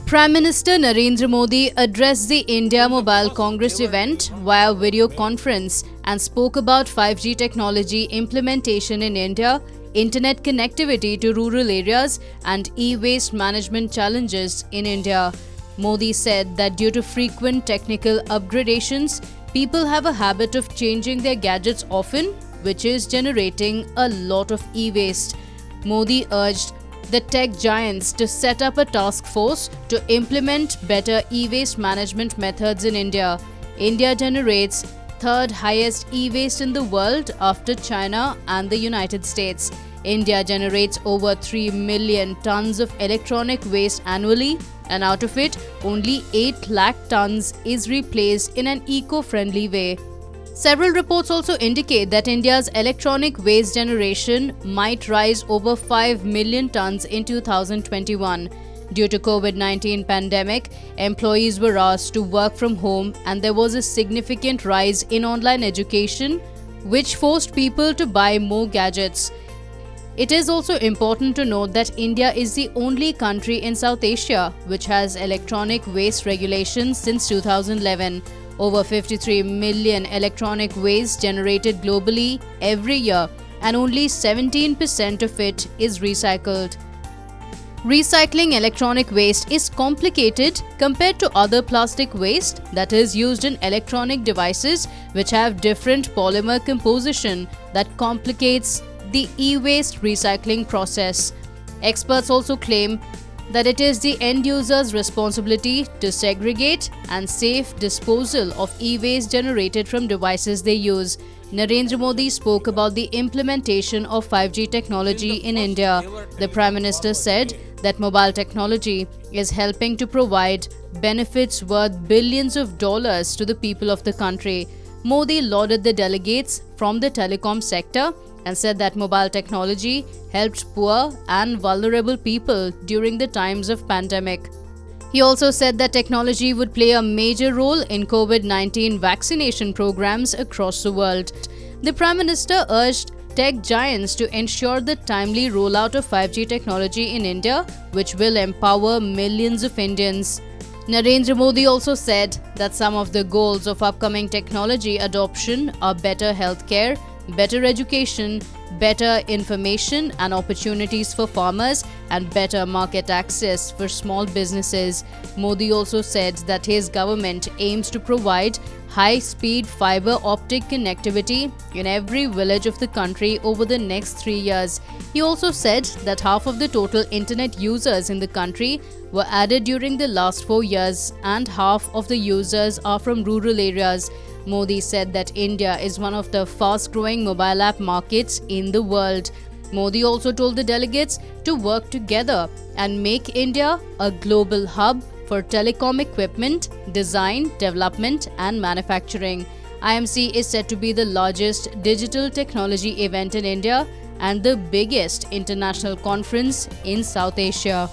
Prime Minister Narendra Modi addressed the India Mobile Congress event via video conference and spoke about 5G technology implementation in India, internet connectivity to rural areas, and e-waste management challenges in India. Modi said that due to frequent technical upgradations, people have a habit of changing their gadgets often, which is generating a lot of e-waste. Modi urged the tech giants to set up a task force to implement better e-waste management methods in India. India generates third highest e-waste in the world after China and the United States. India generates over 3 million tons of electronic waste annually, and out of it, only 8 lakh tons is replaced in an eco-friendly way. Several reports also indicate that India's electronic waste generation might rise over 5 million tons in 2021. Due to COVID-19 pandemic, employees were asked to work from home and there was a significant rise in online education, which forced people to buy more gadgets. It is also important to note that India is the only country in South Asia which has electronic waste regulations since 2011. Over 53 million electronic waste generated globally every year, and only 17% of it is recycled. Recycling electronic waste is complicated compared to other plastic waste that is used in electronic devices which have different polymer composition that complicates the e-waste recycling process. Experts also claim that it is the end user's responsibility to segregate and safe disposal of e-waste generated from devices they use. Narendra Modi spoke about the implementation of 5G technology in India. The Prime Minister said that mobile technology is helping to provide benefits worth billions of dollars to the people of the country. Modi lauded the delegates from the telecom sector and said that mobile technology helped poor and vulnerable people during the times of pandemic. He also said that technology would play a major role in COVID-19 vaccination programs across the world. The Prime Minister urged tech giants to ensure the timely rollout of 5G technology in India, which will empower millions of Indians. Narendra Modi also said that some of the goals of upcoming technology adoption are better healthcare, better education, better information and opportunities for farmers, and better market access for small businesses. Modi also said that his government aims to provide high-speed fiber optic connectivity in every village of the country over the next 3 years. He also said that half of the total internet users in the country were added during the last 4 years and half of the users are from rural areas. Modi said that India is one of the fast-growing mobile app markets in the world. Modi also told the delegates to work together and make India a global hub for telecom equipment, design, development and manufacturing. IMC is said to be the largest digital technology event in India and the biggest international conference in South Asia.